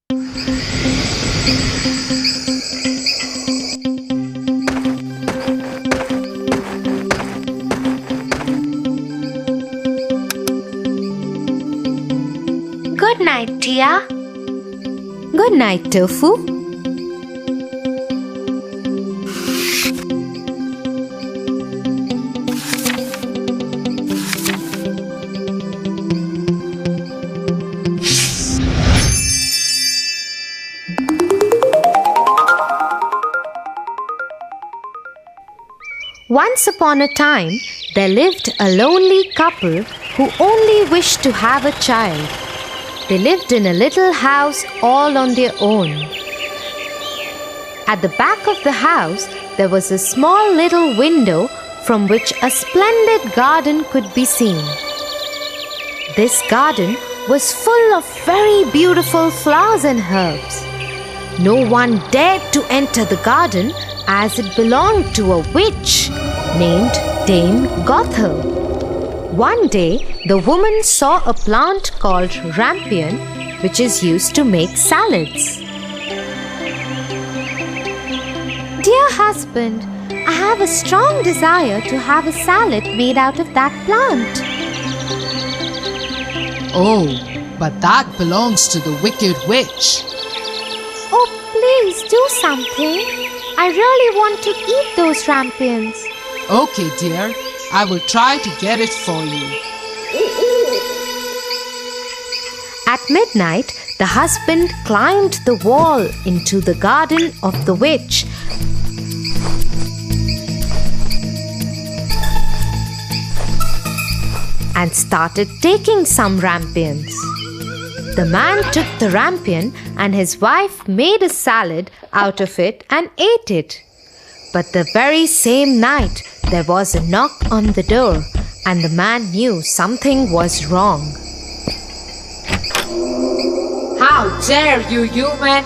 Good night, Tia. Good night, Tofu. Once upon a time, there lived a lonely couple who only wished to have a child. They lived in a little house all on their own. At the back of the house, there was a small little window from which a splendid garden could be seen. This garden was full of very beautiful flowers and herbs. No one dared to enter the garden as it belonged to a witch named Dame Gothel. One day, the woman saw a plant called rampion, which is used to make salads. Dear husband, I have a strong desire to have a salad made out of that plant. Oh, but that belongs to the wicked witch. Oh, please do something. I really want to eat those rampions. Okay, dear. I will try to get it for you. At midnight, the husband climbed the wall into the garden of the witch and started taking some rampions. The man took the rampion and his wife made a salad out of it and ate it. But the very same night, there was a knock on the door and the man knew something was wrong. How dare you, human!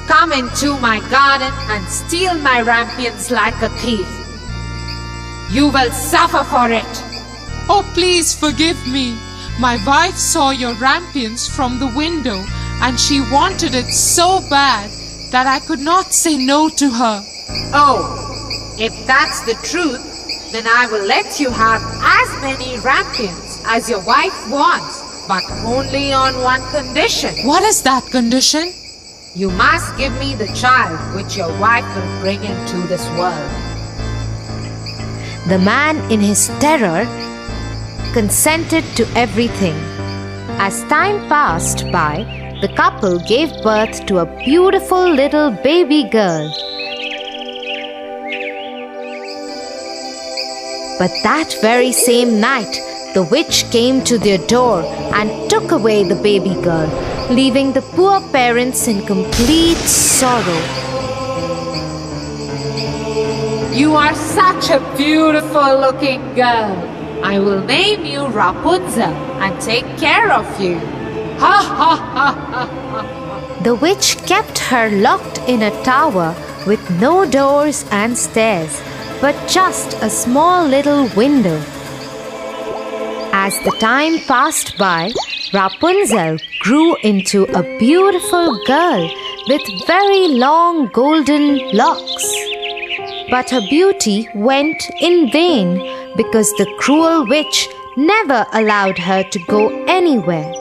Come into my garden and steal my rampions like a thief. You will suffer for it. Oh, please forgive me. My wife saw your rampions from the window and she wanted it so bad that I could not say no to her. Oh, if that's the truth, then I will let you have as many rampions as your wife wants, but only on one condition. What is that condition? You must give me the child which your wife will bring into this world. The man, in his terror, consented to everything. As time passed by, the couple gave birth to a beautiful little baby girl. But that very same night, the witch came to their door and took away the baby girl, leaving the poor parents in complete sorrow. You are such a beautiful looking girl. I will name you Rapunzel and take care of you. Ha ha ha ha ha. The witch kept her locked in a tower with no doors and stairs, but just a small little window. As the time passed by, Rapunzel grew into a beautiful girl with very long golden locks. But her beauty went in vain because the cruel witch never allowed her to go anywhere.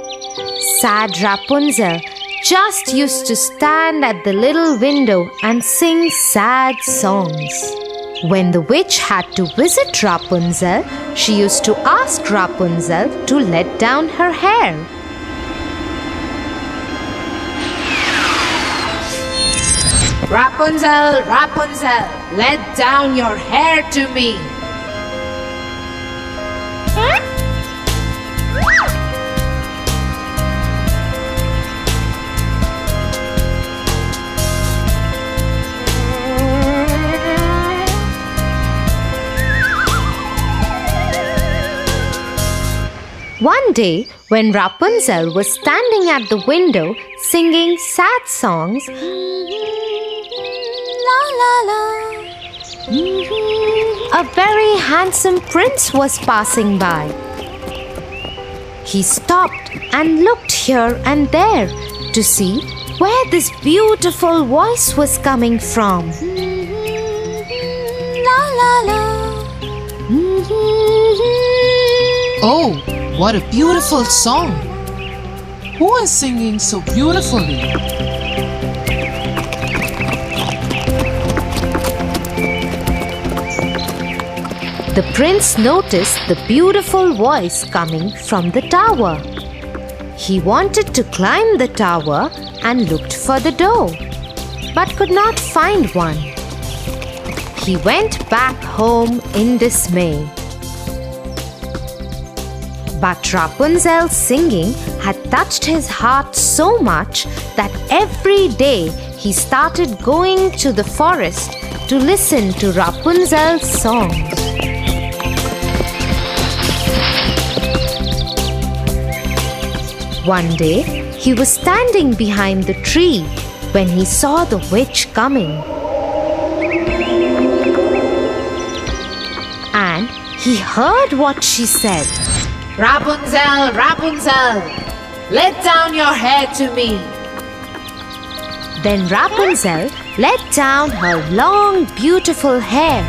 Sad Rapunzel just used to stand at the little window and sing sad songs. When the witch had to visit Rapunzel, she used to ask Rapunzel to let down her hair. Rapunzel, Rapunzel, let down your hair to me. One day, when Rapunzel was standing at the window singing sad songs, la la la, a very handsome prince was passing by. He stopped and looked here and there, to see where this beautiful voice was coming from. La la la. Oh, what a beautiful song! Who is singing so beautifully? The prince noticed the beautiful voice coming from the tower. He wanted to climb the tower and looked for the door, but could not find one. He went back home in dismay. But Rapunzel's singing had touched his heart so much that every day he started going to the forest to listen to Rapunzel's songs. One day, he was standing behind the tree when he saw the witch coming. And he heard what she said. Rapunzel, Rapunzel, let down your hair to me. Then Rapunzel let down her long, beautiful hair.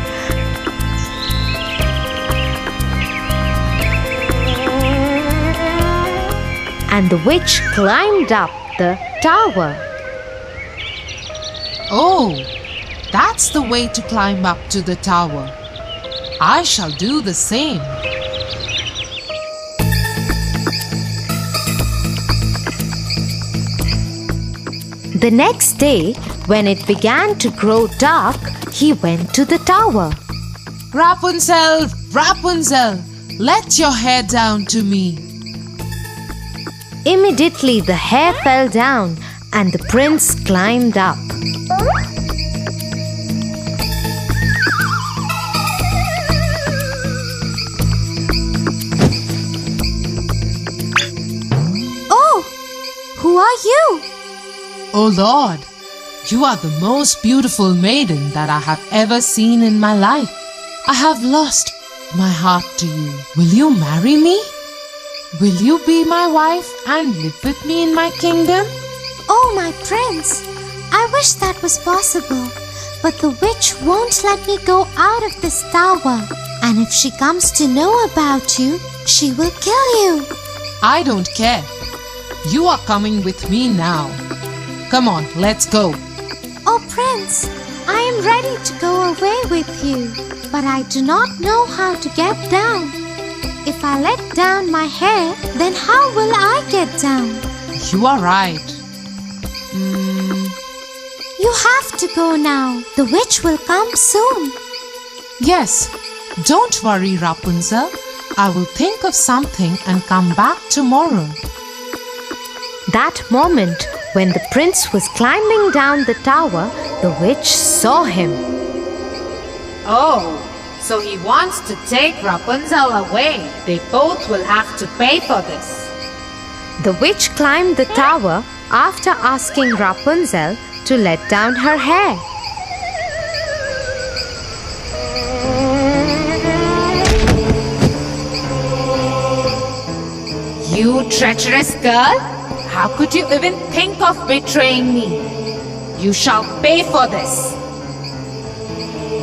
And the witch climbed up the tower. Oh, that's the way to climb up to the tower. I shall do the same. The next day, when it began to grow dark, he went to the tower. Rapunzel, Rapunzel, let your hair down to me. Immediately the hair fell down and the prince climbed up. Oh, who are you? Oh Lord, you are the most beautiful maiden that I have ever seen in my life. I have lost my heart to you. Will you marry me? Will you be my wife and live with me in my kingdom? Oh, my prince, I wish that was possible. But the witch won't let me go out of this tower. And if she comes to know about you, she will kill you. I don't care. You are coming with me now. Come on, let's go. Oh, prince, I am ready to go away with you. But I do not know how to get down. If I let down my hair, then how will I get down? You are right. You have to go now. The witch will come soon. Yes, don't worry, Rapunzel. I will think of something and come back tomorrow. That moment, when the prince was climbing down the tower, the witch saw him. Oh, so he wants to take Rapunzel away. They both will have to pay for this. The witch climbed the tower after asking Rapunzel to let down her hair. You treacherous girl! How could you even think of betraying me? You shall pay for this.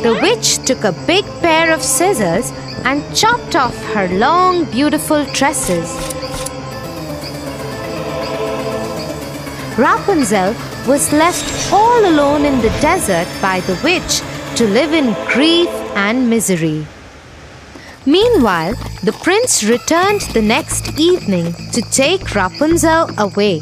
The witch took a big pair of scissors and chopped off her long, beautiful tresses. Rapunzel was left all alone in the desert by the witch to live in grief and misery. Meanwhile, the prince returned the next evening to take Rapunzel away.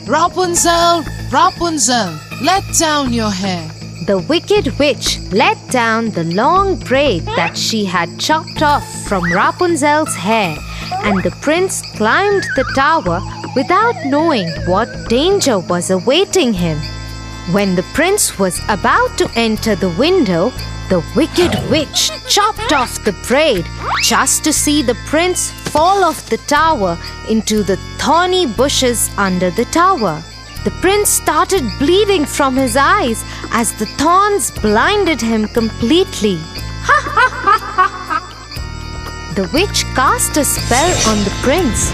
Rapunzel, Rapunzel, let down your hair. The wicked witch let down the long braid that she had chopped off from Rapunzel's hair, and the prince climbed the tower without knowing what danger was awaiting him. When the prince was about to enter the window, the wicked witch chopped off the braid just to see the prince fall off the tower into the thorny bushes under the tower. The prince started bleeding from his eyes as the thorns blinded him completely. The witch cast a spell on the prince.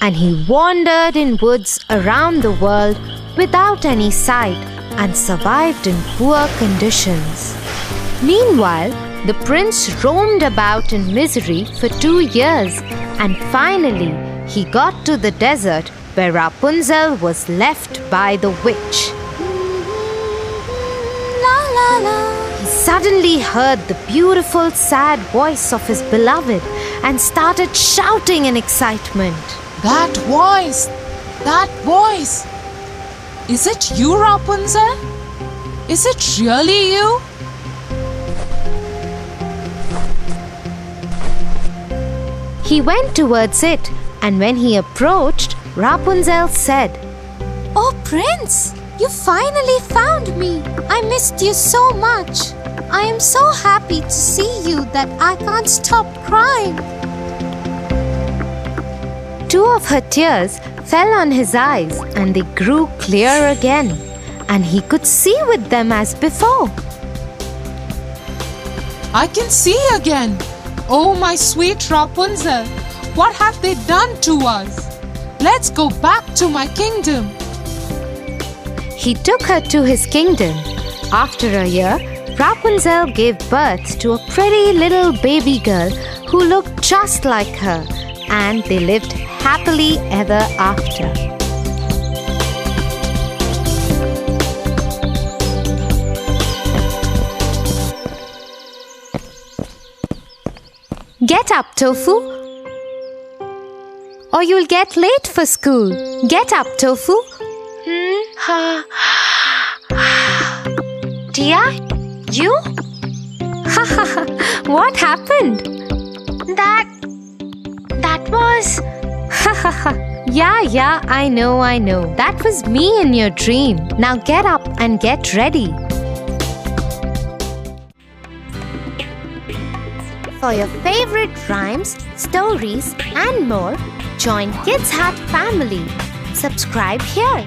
and he wandered in woods around the world without any sight and survived in poor conditions. Meanwhile, the prince roamed about in misery for 2 years, and finally he got to the desert where Rapunzel was left by the witch. La la la. He suddenly heard the beautiful, sad voice of his beloved and started shouting in excitement. That voice! That voice! Is it you, Rapunzel? Is it really you? He went towards it, and when he approached, Rapunzel said, Oh, Prince, you finally found me. I missed you so much. I am so happy to see you that I can't stop crying. 2 of her tears fell on his eyes, and they grew clear again, and he could see with them as before. I can see again. Oh, my sweet Rapunzel, what have they done to us? Let's go back to my kingdom. He took her to his kingdom. After a year, Rapunzel gave birth to a pretty little baby girl who looked just like her, and they lived happily ever after. Get up, Tofu, or you'll get late for school. Get up, Tofu. Tia, you? What happened? That was... Yeah, I know. That was me in your dream. Now get up and get ready. For your favorite rhymes, stories and more, join Kids Hut family. Subscribe here.